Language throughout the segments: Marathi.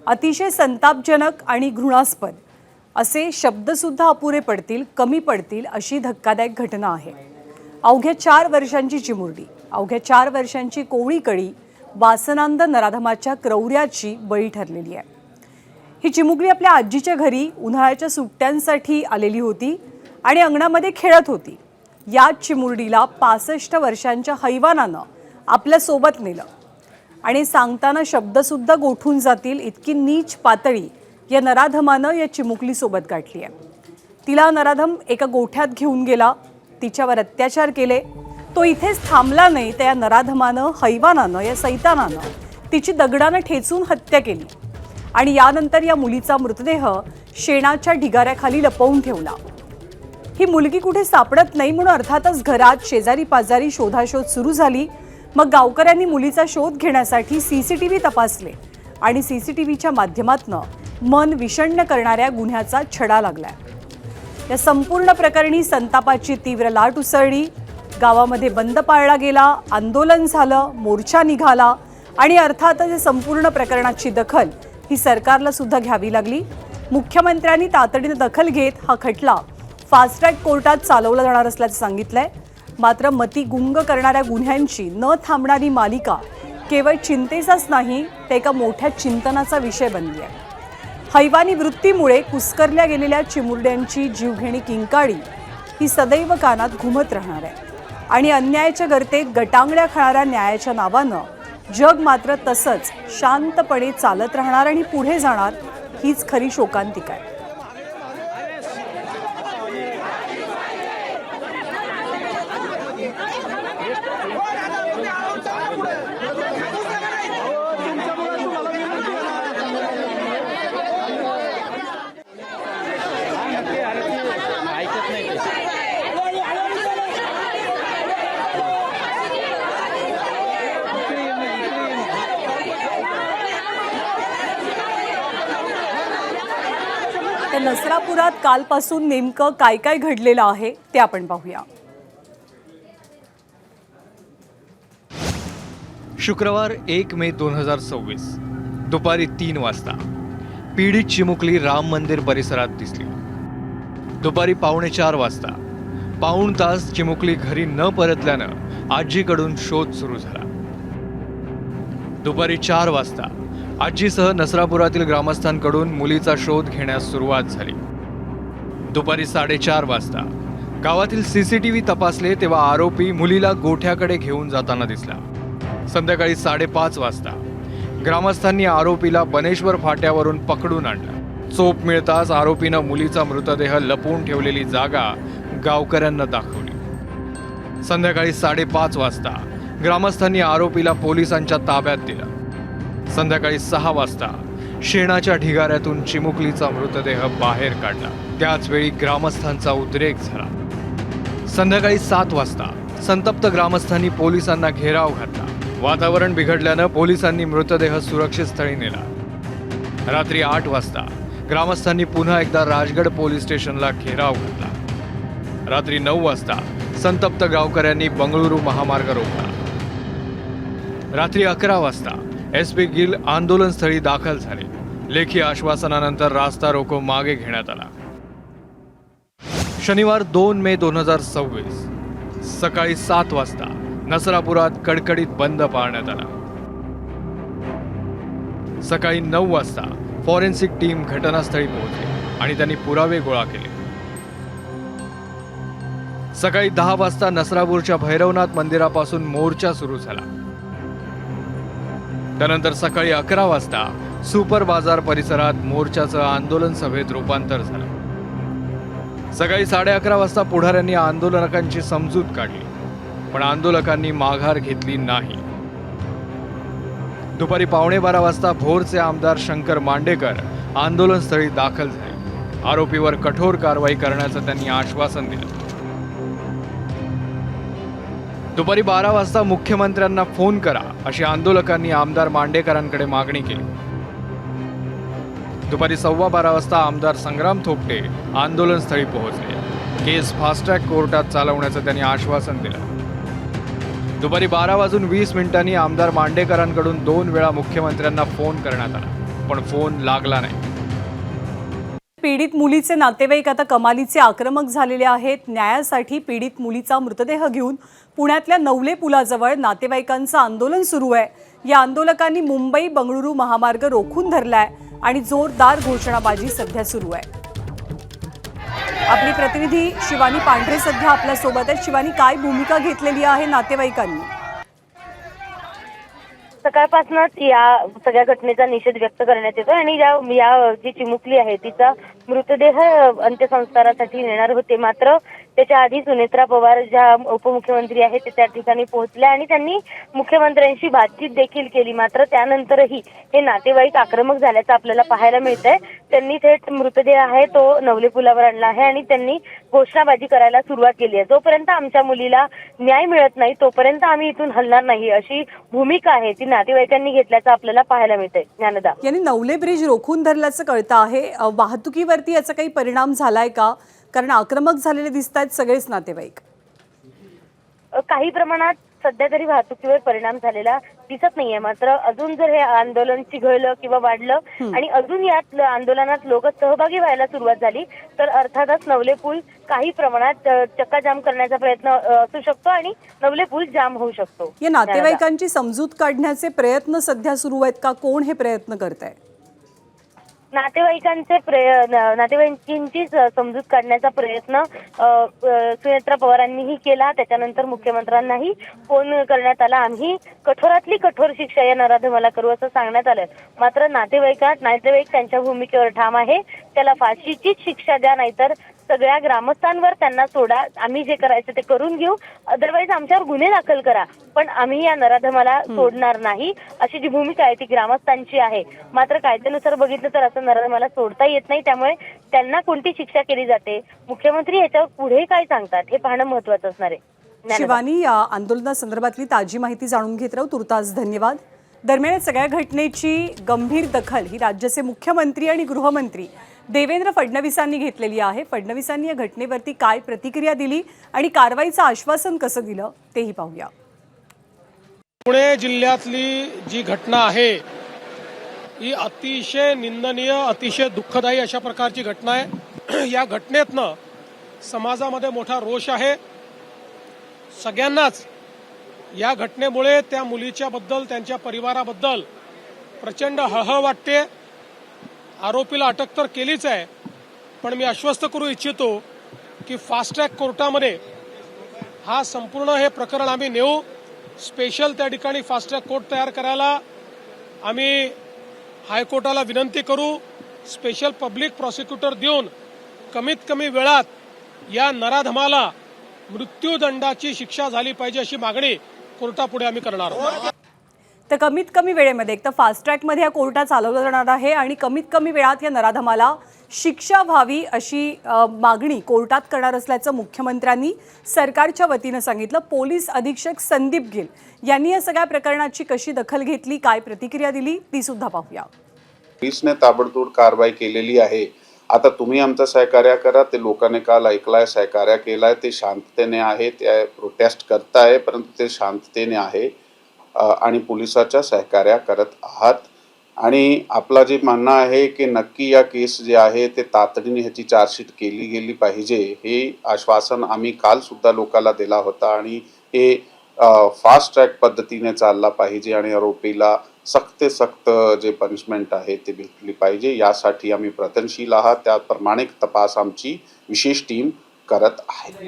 अतिशय संतापजनक आणि घृणास्पद असे शब्दसुद्धा अपुरे पडतील, कमी पडतील अशी धक्कादायक घटना आहे। अवघ्या 4 वर्षांची चिमुरडी, अवघ्या 4 वर्षांची कोवळी कळी वासनांध नराधमाच्या क्रौर्याची बळी ठरलेली आहे। ही चिमुकली आपल्या आजीच्या घरी उन्हाळ्याच्या सुट्ट्यांसाठी आलेली होती आणि अंगणामध्ये खेळत होती। या चिमुरडीला 65 वर्षांच्या हैवानानं आपल्या सोबत नेलं आणि सांगताना शब्दसुद्धा गोठून जातील इतकी नीच पातळी या नराधमानं या चिमुकली सोबत गाठली आहे। तिला नराधम एका गोठ्यात घेऊन गेला, तिच्यावर अत्याचार केले। तो इथेच थांबला नाही, त्या नराधमानं, हैवानानं, या सैतानानं तिची दगडानं ठेचून हत्या केली आणि यानंतर या मुलीचा मृतदेह शेणाच्या ढिगाऱ्याखाली लपवून ठेवला। ही मुलगी कुठे सापडत नाही म्हणून अर्थातच घरात शेजारी पाजारी शोधाशोध सुरू झाली। मग गावकऱ्यांनी मुलीचा शोध घेण्यासाठी सीसीटीव्ही तपासले आणि सीसीटीव्हीच्या माध्यमातून मन विषण्ण करणाऱ्या गुन्ह्याचा छडा लागलाय। या संपूर्ण प्रकरणी संतापाची तीव्र लाट उसळली। गावामध्ये बंद पाळला गेला, आंदोलन झालं, मोर्चा निघाला आणि अर्थातच या संपूर्ण प्रकरणाची दखल ही सरकारला सुद्धा घ्यावी लागली। मुख्यमंत्र्यांनी तातडीने दखल घेत हा खटला फास्ट ट्रॅक कोर्टात चालवला जाणार असल्याचं सांगितलंय। मात्र मती गुंग करणाऱ्या गुन्ह्यांची न थांबणारी मालिका केवळ चिंतेचाच नाही, ते एका मोठ्या चिंतनाचा विषय बनली आहे। हैवानी वृत्तीमुळे कुस्करल्या गेलेल्या चिमुरड्यांची जीवघेणी किंकाळी ही सदैव कानात घुमत राहणार आहे आणि अन्यायाच्या गर्तेत गटांगड्या खाणाऱ्या न्यायाच्या नावानं जग मात्र तसंच शांतपणे चालत राहणार आणि पुढे जाणार, हीच खरी शोकांतिका आहे। तर नसरापुरात कालपासून नेमकं काय काय घडलेलं आहे ते आपण पाहूया। शुक्रवार 1 मे 2026 दुपारी 3 वाजता पीडित चिमुकली राम मंदिर परिसरात दिसली। दुपारी 3:45 वाजता पाऊण तास चिमुकली घरी न परतल्यानं आजीकडून शोध सुरू झाला। दुपारी 4 वाजता आजीसह नसरापुरातील ग्रामस्थांकडून मुलीचा शोध घेण्यास सुरुवात झाली। दुपारी 4:30 वाजता गावातील सीसीटीव्ही तपासले तेव्हा आरोपी मुलीला गोठ्याकडे घेऊन जाताना दिसला। संध्याकाळी 5:30 वाजता ग्रामस्थांनी आरोपीला बनेश्वर फाट्यावरून पकडून आणलं। चोप मिळताच आरोपीनं मुलीचा मृतदेह लपवून ठेवलेली जागा गावकऱ्यांना दाखवली। संध्याकाळी 5:30 वाजता ग्रामस्थांनी आरोपीला पोलिसांच्या ताब्यात दिलं। संध्याकाळी 6 वाजता शेणाच्या ढिगाऱ्यातून चिमुकलीचा मृतदेह बाहेर काढला। त्याच वेळी ग्रामस्थांचा उद्रेक झाला। संध्याकाळी 7 वाजता संतप्त ग्रामस्थांनी पोलिसांना घेराव घातला। वातावरण बिघडल्यानं पोलिसांनी मृतदेह सुरक्षित स्थळी नेला। रात्री 8 वाजता ग्रामस्थांनी पुन्हा एकदा राजगड पोलीस स्टेशनला घेराव घातला। रात्री 9 वाजता संतप्त गावकऱ्यांनी बंगळुरू महामार्ग रोखला। रात्री 11 वाजता SP गिल आंदोलनस्थळी दाखल झाले। लेखी आश्वासनानंतर रास्ता रोको मागे घेण्यात आला। शनिवार 2 मे 2026 सकाळी 7 वाजता नसरापुरात कडकडीत बंद पाळण्यात आला। सकाळी 9 वाजता फॉरेन्सिक टीम घटनास्थळी पोहोचली आणि त्यांनी पुरावे गोळा केले। सकाळी 10 वाजता नसरापूरच्या भैरवनाथ मंदिरापासून मोर्चा सुरू झाला। त्यानंतर सकाळी 11 वाजता सुपर बाजार परिसरात मोर्चाचं आंदोलन सभेत रूपांतर झालं। सकाळी 11:30 वाजता पुढाऱ्यांनी आंदोलकांची समजूत काढली, पण आंदोलकांनी माघार घेतली नाही। दुपारी 11:15 वाजता भोरचे आमदार शंकर मांडेकर आंदोलनस्थळी दाखल झाले। आरोपीवर कठोर कारवाई करण्याचं त्यांनी आश्वासन दिलं। दुपारी 12 वाजता मुख्यमंत्र्यांना फोन करा अशी आंदोलकांनी आमदार मांडेकरांकडे मागणी केली। दुपारी 12:15 वाजता आमदार संग्राम थोपटे आंदोलनस्थळी पोहोचले। केस फास्ट ट्रॅक कोर्टात चालवण्याचं त्यांनी आश्वासन दिलं। दुपारी 12:20 आमदार मांडेकरांकडून 2 वेळा मुख्यमंत्र्यांना फोन करण्यात आला। पण फोन लागला नाही. पीडित मुलीचे नातेवाईक आता कमालीचे आक्रमक झालेले आहेत. न्यायासाठी पीडित मुलीचा मृतदेह घेऊन पुण्यातल्या नवले पुलाजवळ नातेवाईकांचं आंदोलन सुरू आहे. या आंदोलकांनी मुंबई बंगळुरू महामार्ग रोखून धरलाय आणि जोरदार घोषणाबाजी सध्या सुरू आहे. आपली प्रतिनिधी शिवानी पांढरे सध्या आपल्या सोबत आहेत. शिवानी, काय भूमिका घेतलेली आहे नातेवाईकांनी? सकाळपासूनच या सगळ्या घटनेचा निषेध व्यक्त करण्यात येतो आणि या जी चिमुकली आहे तिचा मृतदेह अंत्यसंस्कारासाठी नेणार होते. मात्र त्याच्या आधी सुनेत्रा पवार ज्या उपमुख्यमंत्री आहेत ते त्या ठिकाणी पोहोचल्या आणि त्यांनी मुख्यमंत्र्यांशी बातचीत देखील केली. मात्र त्यानंतरही हे नातेवाईक आक्रमक झाल्याचं आपल्याला पाहायला मिळतंय. त्यांनी थेट मृतदेह आहे तो नवले पुलावर आणला आहे आणि त्यांनी घोषणाबाजी करायला सुरुवात केली आहे. जोपर्यंत आमच्या मुलीला न्याय मिळत नाही तोपर्यंत आम्ही इथून हलणार नाही अशी भूमिका आहे ती नातेवाईकांनी घेतल्याचं आपल्याला पाहायला मिळतंय. ज्ञानदा, यांनी नवले ब्रिज रोखून धरल्याचं कळतं आहे. वाहतुकीवरती याचा काही परिणाम झालाय का? कारण आक्रमक झालेले दिसत आहेत सगळेच नातेवाईक. काही प्रमाणात सध्या तरी वाहतुकीवर परिणाम झालेला दिसत नाहीये. मात्र अजून जर हे आंदोलन चिघळलं किंवा वाढलं आणि अजून या आंदोलनात लोक सहभागी व्हायला सुरुवात झाली तर अर्थातच नवले पूल काही प्रमाणात चक्काजाम करण्याचा प्रयत्न असू शकतो आणि नवले पूल जाम होऊ शकतो. या नातेवाईकांची समजूत काढण्याचे प्रयत्न सध्या सुरू आहेत का? कोण हे प्रयत्न करत आहे? नातेवाईकांची समजूत काढण्याचा प्रयत्न सुनेत्रा पवारांनीही केला. त्याच्यानंतर मुख्यमंत्र्यांनाही फोन करण्यात आला. आम्ही कठोरातली कठोर शिक्षा या नराधमाला करू असं सांगण्यात आलं. मात्र नातेवाईक त्यांच्या भूमिकेवर ठाम आहे. त्याला फाशीचीच शिक्षा द्या, नाहीतर सगळ्या ग्रामस्थांवर त्यांना सोडा. आम्ही जे करायचं ते करून घेऊ, अदरवाईज आमच्यावर गुन्हे दाखल करा, पण आम्ही या नराधमाला सोडणार नाही अशी जी भूमिका आहे ती ग्रामस्थांची आहे. मात्र कायद्यानुसार बघितलं तर असं नराधमाला सोडता येत नाही. त्यामुळे त्यांना कोणती शिक्षा केली जाते, मुख्यमंत्री याच्यावर पुढे काय सांगतात हे पाहणं महत्त्वाचं असणार आहे. शिवानी, या आंदोलनासंदर्भातली ताजी माहिती जाणून घेत राहू. तुर्तास धन्यवाद. दरम्यान या सगळ्या घटनेची गंभीर दखल ही राज्याचे मुख्यमंत्री आणि गृहमंत्री देवेंद्र फडणवीसांनी घेतलेली आहे. फडणवीसांनी या घटनेवरती काय प्रतिक्रिया दिली आणि कारवाईचं आश्वासन कसं दिलं तेही पाहूया. पुणे जिल्ह्यातली जी घटना आहे ही अतिशय निंदनीय, अतिशय दुःखदायी अशा प्रकारची घटना आहे. या घटनेतनं समाजामध्ये मोठा रोष आहे. सगळ्यांनाच या घटनेमुळे त्या मुलीच्या बद्दल, त्यांच्या परिवाराबद्दल प्रचंड हळहळ वाटते. आरोपीला अटक तर केलीच आहे, पण मी आश्वस्त करू इच्छितो की फास्ट ट्रॅक कोर्टामध्ये हा संपूर्ण हे प्रकरण आम्ही नेऊ. स्पेशल त्या ठिकाणी फास्ट ट्रॅक कोर्ट तयार करायला आम्ही हायकोर्टाला विनंती करू. स्पेशल पब्लिक प्रॉसिक्युटर देऊन कमीत कमी वेळात या नराधमाला मृत्यूदंडाची शिक्षा झाली पाहिजे अशी मागणी कोर्टापुढे आम्ही करणार आहोत. तर कमीत कमी वेळेमध्ये, एक तर फास्ट ट्रॅकमध्ये या कोर्टात चालवलं जाणार आहे आणि कमीत कमी वेळात या नराधमाला शिक्षा व्हावी अशी मागणी कोर्टात करणार असल्याचं मुख्यमंत्र्यांनी सरकारच्या वतीनं सांगितलं. पोलीस अधीक्षक संदीप गिल यांनी या सगळ्या प्रकरणाची कशी दखल घेतली, काय प्रतिक्रिया दिली ती सुद्धा पाहूया. पोलिसने ताबडतोब कारवाई केलेली आहे. आता तुम्ही आमचं सहकार्य करा. ते लोकांनी काल ऐकलाय, सहकार्य केलाय, ते शांततेने आहे, ते प्रोटेस्ट करताय, परंतु ते शांततेने आहे आणि पोलिसाच्या सहकार्य करत आहात. आणि आपला जे म्हणणं आहे की नक्की या केस जे आहे ते तातडीने ह्याची चार्जशीट केली गेली पाहिजे, हे आश्वासन आम्ही काल सुद्धा लोकांना दिला होता आणि हे फास्ट ट्रॅक पद्धतीने चालला पाहिजे आणि आरोपीला सक्त जे पनिशमेंट आहे ते भेटली पाहिजे. यासाठी आम्ही प्रयत्नशील आहात. त्याप्रमाणे तपास आमची विशेष टीम करत आहे.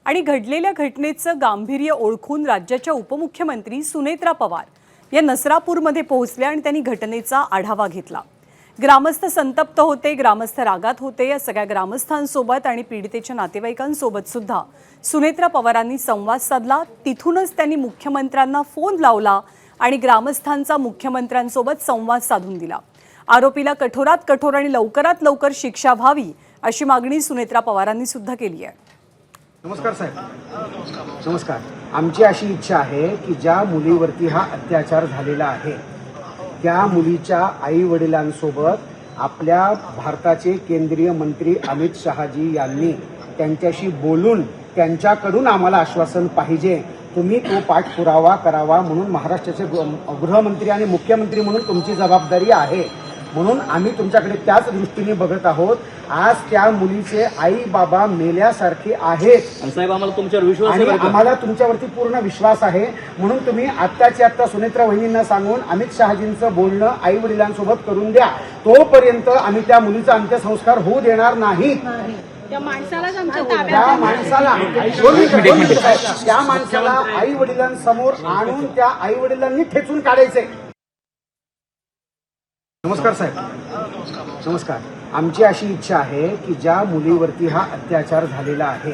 आणि घडलेल्या घटनेचं गांभीर्य ओळखून राज्याच्या उपमुख्यमंत्री सुनेत्रा पवार या नसरापूरमध्ये पोहोचल्या आणि त्यांनी घटनेचा आढावा घेतला. ग्रामस्थ संतप्त होते, ग्रामस्थ रागात होते. या सगळ्या ग्रामस्थांसोबत आणि पीडितेच्या नातेवाईकांसोबत सुद्धा सुनेत्रा पवारांनी संवाद साधला. तिथूनच त्यांनी मुख्यमंत्र्यांना फोन लावला आणि ग्रामस्थांचा मुख्यमंत्र्यांसोबत संवाद साधून दिला. आरोपीला कठोरात कठोर आणि लवकरात लवकर शिक्षा व्हावी अशी मागणी सुनेत्रा पवारांनी सुद्धा केली आहे. नमस्कार साहेब. नमस्कार. आमची अशी इच्छा आहे की ज्या मुलीवरती हा अत्याचार झालेला आहे त्या मुलीच्या आई वडिलांसोबत आपल्या भारताचे केंद्रीय मंत्री अमित शहाजी यांनी त्यांच्याशी बोलून त्यांच्याकडून आम्हाला आश्वासन पाहिजे तुम्ही तो पाठपुरावा करावा म्हणून महाराष्ट्राचे गृहमंत्री आणि मुख्यमंत्री म्हणून तुमची जबाबदारी आहे. म्हणून आम्ही तुमच्याकडे त्याच दृष्टीने बघत आहोत. आज त्या मुलीचे आई बाबा मेल्यासारखे आहेत साहेब, आम्हाला तुमच्यावर विश्वास आहे आणि बरं का? आम्हाला तुमच्यावरती पूर्ण विश्वास आहे. म्हणून तुम्ही आत्ताच्या आत्ता सुनेत्रा वहिनींना सांगून अमित शहाजींचं बोलणं आई वडिलांसोबत करून द्या. तोपर्यंत आम्ही त्या मुलीचा अंत्यसंस्कार होऊ देणार नाही. त्या माणसालाच आमच्या त्या ताब्यात माणसाला त्या माणसाला आई वडिलांसमोर आणून त्या आई वडिलांनी ठेचून काढायचे. नमस्कार साहेब. नमस्कार. आमची अशी इच्छा आहे की ज्या मुलीवरती हा अत्याचार झालेला आहे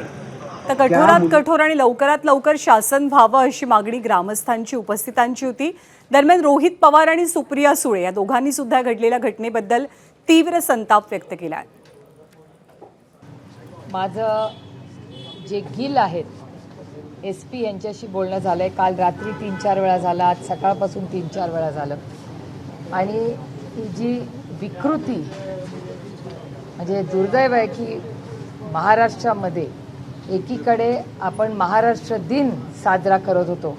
तर कठोरात कठोर आणि लवकरात लवकर शासन व्हावं अशी मागणी ग्रामस्थांची उपस्थितांची होती. दरम्यान रोहित पवार आणि सुप्रिया सुळे या दोघांनी सुद्धा घडलेल्या घटनेबद्दल तीव्र संताप व्यक्त केला आहे. माझं जे गिल आहेत SP यांच्याशी बोलणं झालं आहे. काल रात्री 3-4 वेळा झालं, आज सकाळपासून 3-4 वेळा झालं. आणि ही जी विकृती म्हणजे दुर्दैव आहे की महाराष्ट्रामध्ये एकीकडे आपण महाराष्ट्र दिन साजरा करत होतो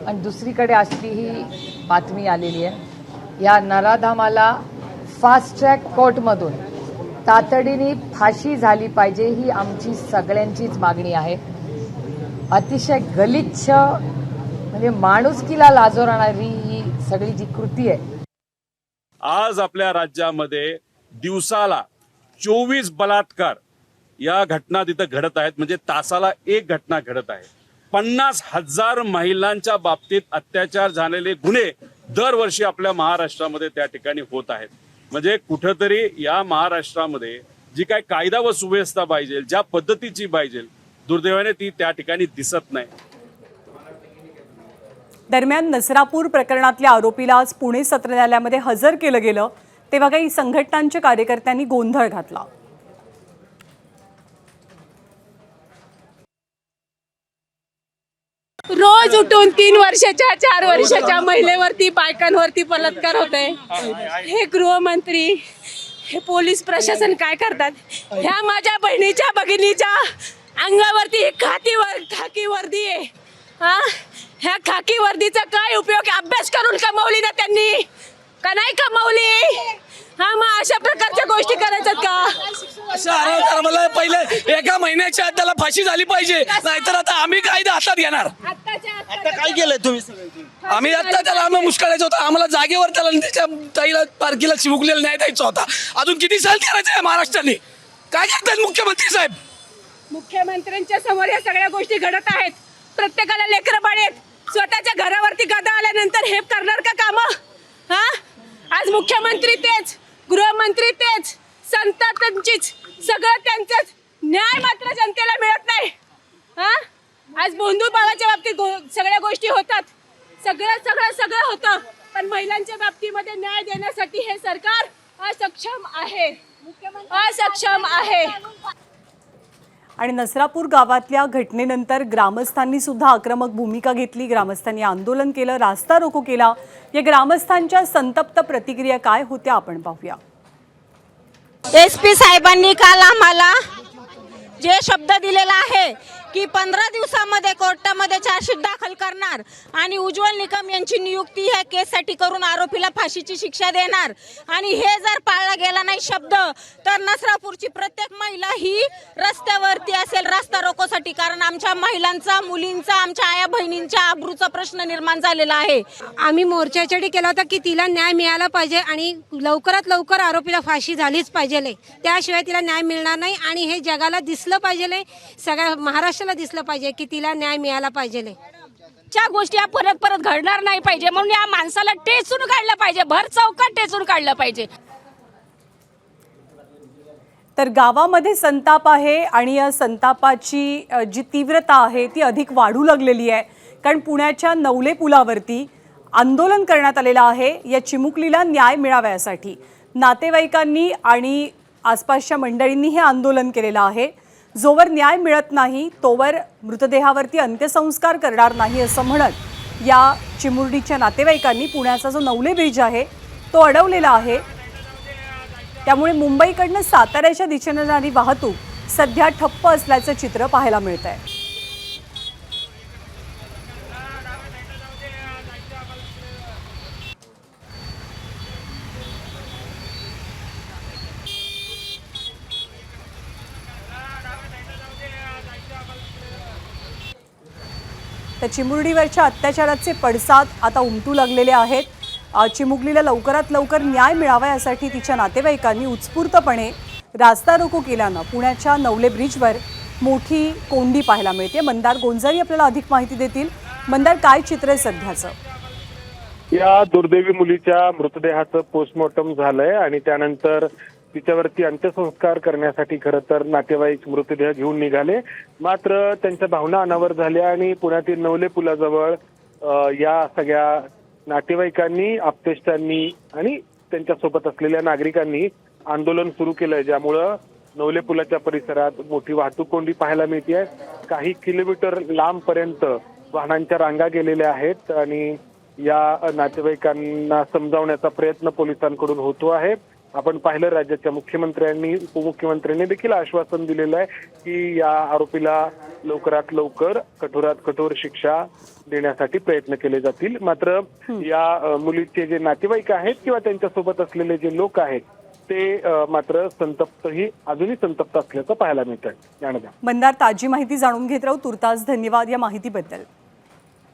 आणि दुसरीकडे अशी ही बातमी आलेली आहे. या नराधमाला फास्ट ट्रॅक कोर्टमधून तातडीने फाशी झाली पाहिजे ही आमची सगळ्यांचीच मागणी आहे. अतिशय गलिच्छ म्हणजे माणुसकीला लाजवणारी ही सगळी जी कृती आहे. आज आपल्या राज्यामध्ये दिवसाला 24 बलात्कार या घटना तिथं घडत आहेत. म्हणजे तासाला एक घटना घडत आहे. 50,000 महिलांच्या बाबतीत अत्याचार झालेले गुन्हे दरवर्षी आपल्या महाराष्ट्रामध्ये त्या ठिकाणी होत आहेत. म्हणजे कुठंतरी या महाराष्ट्रामध्ये जी काय कायदा व सुव्यवस्था पाहिजे, ज्या पद्धतीची पाहिजे, दुर्दैवाने ती त्या ठिकाणी दिसत नाही. दरम्यान नसरापूर प्रकरणातल्या आरोपीला आज पुणे सत्र न्यायालयामध्ये हजर केलं गेलं तेव्हा काही संघटनांच्या कार्यकर्त्यांनी गोंधळ घातला. रोज उठून 3 वर्षाच्या 4 वर्षाच्या महिलेवरती बायकांवरती बलात्कार होत आहे. हे गृहमंत्री हे पोलीस प्रशासन काय करतात? ह्या माझ्या बहिणीच्या भगिनीच्या अंगावरती खाकी वर्दी आहे. हा, ह्या खाकी वर्दीचा काय उपयोग? अभ्यास करून कमवली ना त्यांनी का नाही कमवली? हा, मग अशा प्रकारच्या गोष्टी करायच्यात का? मला पहिले एका महिन्याच्या आत त्याला फाशी झाली पाहिजे, नाहीतर आता आम्ही कायदा हातात घेणार. आता काय केलंय तुम्ही? आम्ही आता त्याला आम्हाला मुस्कळायचं होतं. आम्हाला जागेवर त्याला त्याच्या ताईला पारखीला चिमुकलेला न्याय द्यायचा होता. अजून किती सहन करायचं आहे महाराष्ट्राने? काय करतात मुख्यमंत्री साहेब? मुख्यमंत्र्यांच्या समोर या सगळ्या गोष्टी घडत आहेत. प्रत्येकाला लेकरं बाळ आहेत. स्वतःच्या घरावरती गदा आल्यानंतर हे करणार का काम? हा, आज मुख्यमंत्री तेच, गृहमंत्री तेच, संतांचीच, सगळं त्यांचंच. न्याय मात्र जनतेला मिळत नाही. हा, आज बंधू भावाच्या बाबतीत सगळ्या गोष्टी होतात. सगळं होतं, पण महिलांच्या बाबतीमध्ये न्याय देण्यासाठी हे सरकार असक्षम आहे. असक्षम आहे. आणि नसरापूर गावातल्या घटनेनंतर ग्रामस्थांनी सुद्धा आक्रमक भूमिका घेतली. ग्रामस्थांनी आंदोलन केलं, रास्ता रोको केला. या ग्रामस्थांच्या संतप्त प्रतिक्रिया काय होत्या आपण पाहूया. SP साहेबांनी काल आम्हाला जे शब्द दिलेला आहे की 15 दिवसामध्ये कोर्टामध्ये चार्जशीट दाखल करणार आणि उज्ज्वल निकम यांची नियुक्ती ह्या केससाठी करून आरोपीला फाशीची शिक्षा देणार, आणि हे जर पाळला गेला नाही शब्द तर नसरापूरची प्रत्येक महिला ही रस्त्यावरती असेल रास्ता रोकोसाठी. कारण आमच्या महिलांचा, मुलींचा, आमच्या आया बहिणींच्या आबरूचा प्रश्न निर्माण झालेला आहे. आम्ही मोर्चासाठी केला होता की तिला न्याय मिळाला पाहिजे आणि लवकरात लवकर आरोपीला फाशी झालीच पाहिजे. त्याशिवाय तिला न्याय मिळणार नाही आणि हे जगाला दिसलं पाहिजे, सगळ्या महाराष्ट्राला दिसलं पाहिजे की तिला न्याय मिळाला पाहिजे. ज्या गोष्टी परत घडणार नाही पाहिजे म्हणून या माणसाला टेचून काढलं पाहिजे, भर चौकात टेचून काढलं पाहिजे. तर गावामध्ये संताप आहे आणि या संतापाची जी तीव्रता आहे ती अधिक वाढू लागलेली आहे. कारण पुण्याच्या नवले पुलावरती आंदोलन करण्यात आलेलं आहे या चिमुकलीला न्याय मिळाव्यासाठी. नातेवाईकांनी आणि आसपासच्या मंडळींनी हे आंदोलन केलेलं आहे. जोवर न्याय मिळत नाही तोवर मृतदेहावरती अंत्यसंस्कार करणार नाही असं म्हणत या चिमुरडीच्या नातेवाईकांनी पुण्याचा जो नवले ब्रिज आहे तो अडवलेला आहे. त्यामुळे मुंबईकडनं साताऱ्याच्या दिशेने जाणारी वाहतूक सध्या ठप्प असल्याचं चित्र पाहायला मिळत आहे. तर चिमुरडीवरच्या अत्याचाराचे पडसाद आता उमटू लागलेले आहेत. चिमुकलीला लवकरात लवकर न्याय मिळावा यासाठी तिच्या नातेवाईकांनी उत्स्फूर्तपणे रास्ता रोको केल्यानं पुण्याच्या नवले ब्रिजवर मोठी कोंडी पाहायला मिळते. मंदार गोंजारी आपल्याला अधिक माहिती देतील. मंदार, काय चित्र आहे सध्याचं? या दुर्दैवी मुलीच्या मृतदेहाचं पोस्टमॉर्टम झालंय आणि त्यानंतर तिच्यावरती अंत्यसंस्कार करण्यासाठी खरं तर नातेवाईक मृतदेह घेऊन निघाले. मात्र त्यांच्या भावना अनावर झाल्या आणि पुण्यातील नवले पुलाजवळ या सगळ्या नातेवाईकांनी, आप्तेष्टांनी आणि त्यांच्यासोबत असलेल्या नागरिकांनी आंदोलन सुरू केलंय, ज्यामुळं नवले पुलाच्या परिसरात मोठी वाहतूक कोंडी पाहायला मिळते. काही किलोमीटर लांबपर्यंत वाहनांच्या रांगा गेलेल्या आहेत आणि या नातेवाईकांना समजावण्याचा प्रयत्न पोलिसांकडून होतो आहे. आपण पाहिलं, राज्याच्या मुख्यमंत्र्यांनी, उपमुख्यमंत्र्यांनी देखील आश्वासन दिलेलं आहे की या आरोपीला लवकरात लवकर कठोरात कठोर शिक्षा देण्यासाठी प्रयत्न केले जातील. मात्र या मुलीचे जे नातेवाईक आहेत किंवा त्यांच्यासोबत असलेले जे लोक आहेत ते मात्र अजूनही संतप्त असल्याचं पाहायला मिळत आहे. मंदार, ताजी माहिती जाणून घेत राहू. तुर्तास धन्यवाद या माहितीबद्दल.